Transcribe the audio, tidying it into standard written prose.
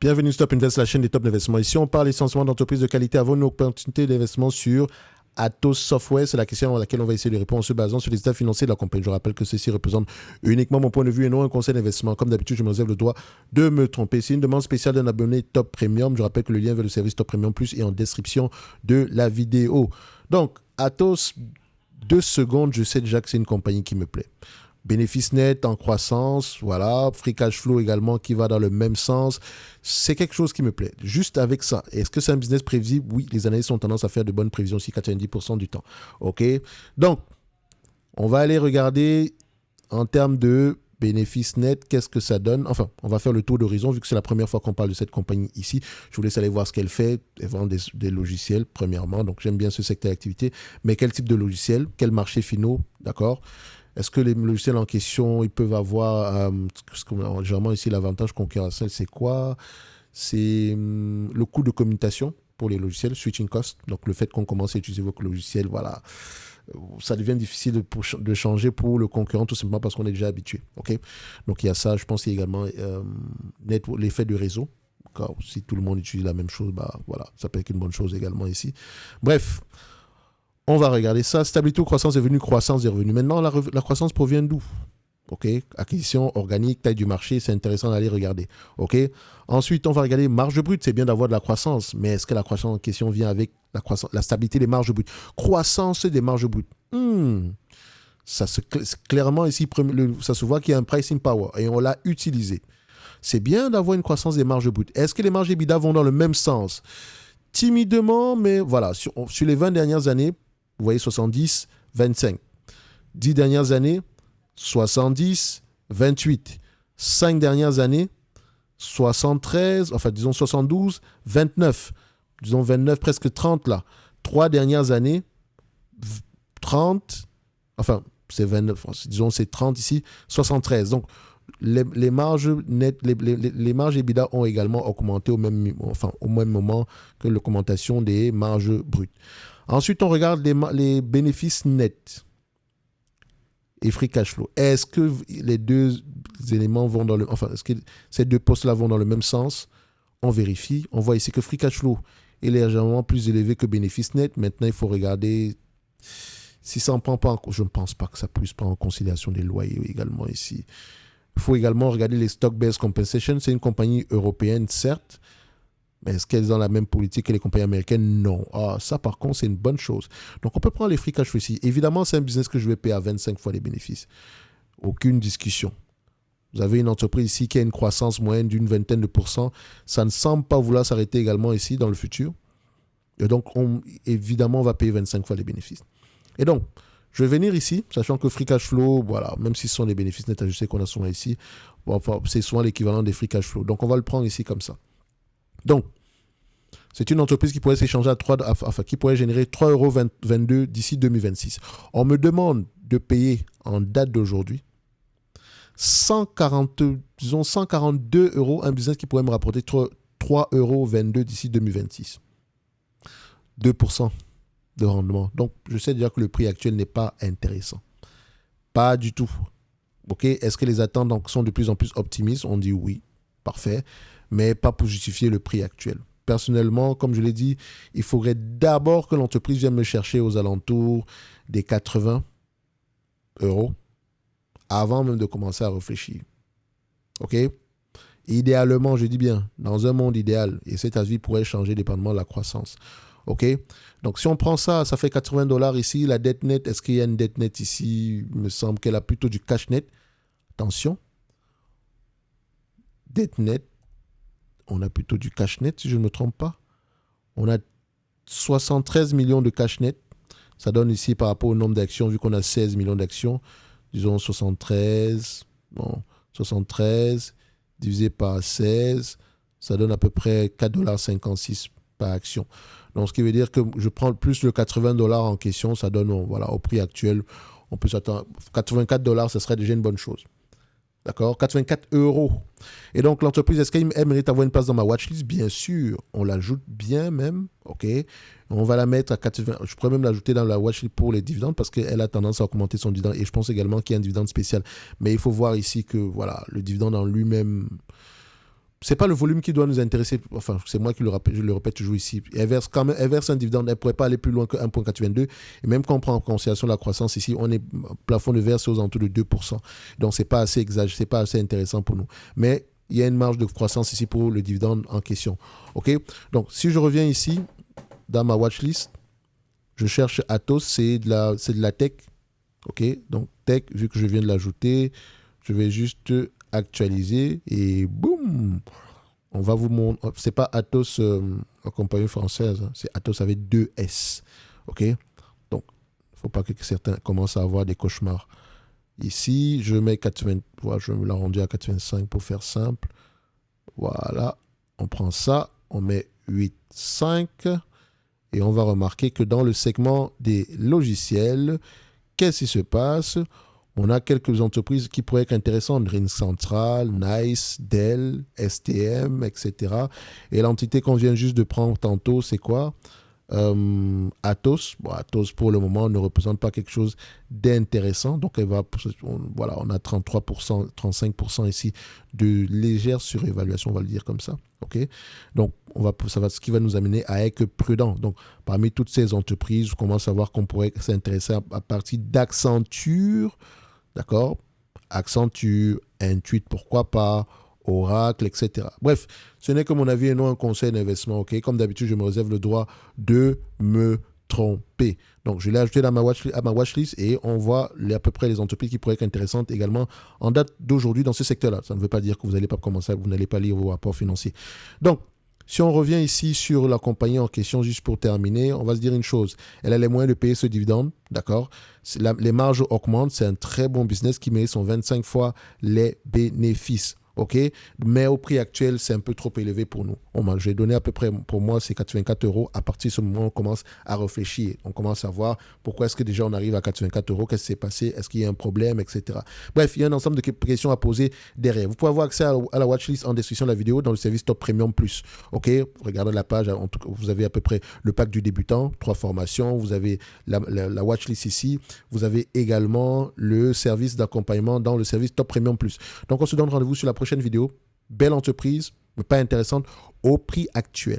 Bienvenue Stop Invest, la chaîne des top d'investissement. Ici, on parle essentiellement d'entreprises de qualité. Avons une opportunité d'investissement sur Atos Software? C'est la question à laquelle on va essayer de répondre en se basant sur les états financiers de la compagnie. Je rappelle que ceci représente uniquement mon point de vue et non un conseil d'investissement. Comme d'habitude, je me réserve le droit de me tromper. C'est une demande spéciale d'un abonné Top Premium. Je rappelle que le lien vers le service Top Premium Plus est en description de la vidéo. Donc, Atos, 2 secondes, je sais déjà que c'est une compagnie qui me plaît. Bénéfice net en croissance, voilà. Free cash flow également qui va dans le même sens. C'est quelque chose qui me plaît. Juste avec ça, est-ce que c'est un business prévisible? Oui, les analystes ont tendance à faire de bonnes prévisions aussi 90% du temps. OK? Donc, on va aller regarder en termes de bénéfice net, qu'est-ce que ça donne? Enfin, on va faire le tour d'horizon vu que c'est la première fois qu'on parle de cette compagnie ici. Je vous laisse aller voir ce qu'elle fait. Elle vend des logiciels, premièrement. Donc, j'aime bien ce secteur d'activité. Mais quel type de logiciel? Quel marché finaux? D'accord? Est-ce que les logiciels en question, ils peuvent avoir... généralement, ici, l'avantage concurrentiel, c'est quoi? C'est le coût de commutation pour les logiciels, switching cost. Donc, le fait qu'on commence à utiliser votre logiciel, voilà, ça devient difficile de changer pour le concurrent, tout simplement parce qu'on est déjà habitué. Okay? Donc, il y a ça. Je pense qu'il y a également l'effet de réseau. Car si tout le monde utilise la même chose, bah, voilà, ça peut être une bonne chose également ici. Bref, on va regarder ça. Stabilité ou croissance des revenus, croissance des revenus. Maintenant, la croissance provient d'où? OK. Acquisition organique, taille du marché, c'est intéressant d'aller regarder. OK. Ensuite, on va regarder marge brute. C'est bien d'avoir de la croissance, mais est-ce que la croissance en question vient avec la stabilité des marges brutes? Croissance des marges brutes. Clairement, ici, ça se voit qu'il y a un pricing power et on l'a utilisé. C'est bien d'avoir une croissance des marges brutes. Est-ce que les marges EBITDA vont dans le même sens? Timidement, mais voilà. Sur les 20 dernières années, vous voyez 70, 25. 10 dernières années, 70, 28. 5 dernières années, 73, enfin disons 72, 29. Disons 29, presque 30 là. 3 dernières années, 30, enfin c'est 29, disons c'est 30 ici, 73. Donc les marges nettes, les marges EBITDA ont également augmenté au même moment que l'augmentation des marges brutes. Ensuite, on regarde les bénéfices nets et free cash flow. Est-ce que les deux éléments vont dans le... Enfin, est-ce que ces deux postes-là vont dans le même sens? On vérifie. On voit ici que free cash flow est légèrement plus élevé que bénéfice net. Maintenant, il faut regarder si ça ne prend pas en... Je ne pense pas que ça puisse prendre en considération des loyers également ici. Il faut également regarder les stock-based compensation. C'est une compagnie européenne, certes, mais est-ce qu'elles ont la même politique que les compagnies américaines? Non. Ah, ça, par contre, c'est une bonne chose. Donc, on peut prendre les free cash flow ici. Évidemment, c'est un business que je vais payer à 25 fois les bénéfices. Aucune discussion. Vous avez une entreprise ici qui a une croissance moyenne d'une 20aine de %. Ça ne semble pas vouloir s'arrêter également ici dans le futur. Et donc, évidemment, on va payer 25 fois les bénéfices. Et donc, je vais venir ici, sachant que free cash flow, voilà, même si ce sont les bénéfices nets ajustés qu'on a souvent ici, bon, enfin, c'est souvent l'équivalent des free cash flow. Donc, on va le prendre ici comme ça. Donc, c'est une entreprise qui pourrait s'échanger qui pourrait générer 3,22 € d'ici 2026. On me demande de payer en date d'aujourd'hui 142 € un business qui pourrait me rapporter 3,22 € d'ici 2026. 2% de rendement. Donc, je sais déjà que le prix actuel n'est pas intéressant. Pas du tout. OK? Est-ce que les attentes donc, sont de plus en plus optimistes? On dit oui. Parfait. Mais pas pour justifier le prix actuel. Personnellement, comme je l'ai dit, il faudrait d'abord que l'entreprise vienne me chercher aux alentours des 80 € avant même de commencer à réfléchir. OK? Idéalement, je dis bien, dans un monde idéal, et cet avis pourrait changer dépendamment de la croissance. OK? Donc, si on prend ça, ça fait 80 $ ici. La dette nette, est-ce qu'il y a une dette nette ici? Il me semble qu'elle a plutôt du cash net. Attention. Dette nette. On a plutôt du cash net, si je ne me trompe pas. On a 73 millions de cash net. Ça donne ici, par rapport au nombre d'actions, vu qu'on a 16 millions d'actions, disons 73 divisé par 16, ça donne à peu près 4,56 $ par action. Donc, ce qui veut dire que je prends plus le 80 $ en question, ça donne, voilà, au prix actuel, on peut s'attendre. 84 $, ça serait déjà une bonne chose. D'accord? 84 €. Et donc, l'entreprise, est-ce qu'elle mérite d'avoir une place dans ma watchlist? Bien sûr. On l'ajoute bien même. OK? On va la mettre à 80. Je pourrais même l'ajouter dans la watchlist pour les dividendes parce qu'elle a tendance à augmenter son dividende. Et je pense également qu'il y a un dividende spécial. Mais il faut voir ici que, voilà, le dividende en lui-même, c'est pas le volume qui doit nous intéresser. Enfin, c'est moi qui je le répète toujours ici. Elle verse un dividende, elle ne pourrait pas aller plus loin que 1,82. Et même quand on prend en considération la croissance ici, on est plafond de verre, c'est aux alentours de 2%. Donc, c'est pas assez exagéré, c'est pas assez intéressant pour nous. Mais il y a une marge de croissance ici pour le dividende en question. OK? Donc, si je reviens ici, dans ma watchlist, je cherche Atos, c'est de la tech. OK? Donc, tech, vu que je viens de l'ajouter, je vais juste actualiser et boum, on va vous montrer. C'est pas Atos, la compagnie française, hein, c'est Atos avec 2 S. OK? Donc, il ne faut pas que certains commencent à avoir des cauchemars. Ici, je mets 80, voilà, je me l'arrondis à 85 pour faire simple. Voilà, on prend ça, on met 8,5 et on va remarquer que dans le segment des logiciels, qu'est-ce qui se passe? On a quelques entreprises qui pourraient être intéressantes, Ring Central, Nice, Dell, STM, etc. Et l'entité qu'on vient juste de prendre tantôt, c'est quoi? Atos. Bon, Atos, pour le moment, ne représente pas quelque chose d'intéressant. Donc, voilà, on a 33%, 35% ici de légère surévaluation, on va le dire comme ça. OK? Donc, ce qui va nous amener à être prudent. Donc, parmi toutes ces entreprises, on commence à voir qu'on pourrait s'intéresser à partir d'Accenture. D'accord? Accenture, Intuit, pourquoi pas, Oracle, etc. Bref, ce n'est que mon avis et non un conseil d'investissement. Ok, comme d'habitude, je me réserve le droit de me tromper. Donc, je l'ai ajouté à ma watchlist et on voit à peu près les entreprises qui pourraient être intéressantes également en date d'aujourd'hui dans ce secteur-là. Ça ne veut pas dire que vous n'allez pas commencer, vous n'allez pas lire vos rapports financiers. Donc, si on revient ici sur la compagnie en question, juste pour terminer, on va se dire une chose. Elle a les moyens de payer ce dividende, d'accord? Les marges augmentent, c'est un très bon business qui mérite son 25 fois les bénéfices. OK? Mais au prix actuel, c'est un peu trop élevé pour nous. J'ai donné à peu près, pour moi, c'est 84 €. À partir de ce moment, on commence à réfléchir. On commence à voir pourquoi est-ce que déjà on arrive à 84 €, qu'est-ce qui s'est passé, est-ce qu'il y a un problème, etc. Bref, il y a un ensemble de questions à poser derrière. Vous pouvez avoir accès à la watchlist en description de la vidéo dans le service Top Premium Plus. OK? Regardez la page, en tout cas, vous avez à peu près le pack du débutant, 3 formations, vous avez la watchlist ici, vous avez également le service d'accompagnement dans le service Top Premium Plus. Donc, on se donne rendez-vous sur la prochaine vidéo. Belle entreprise, mais pas intéressante au prix actuel.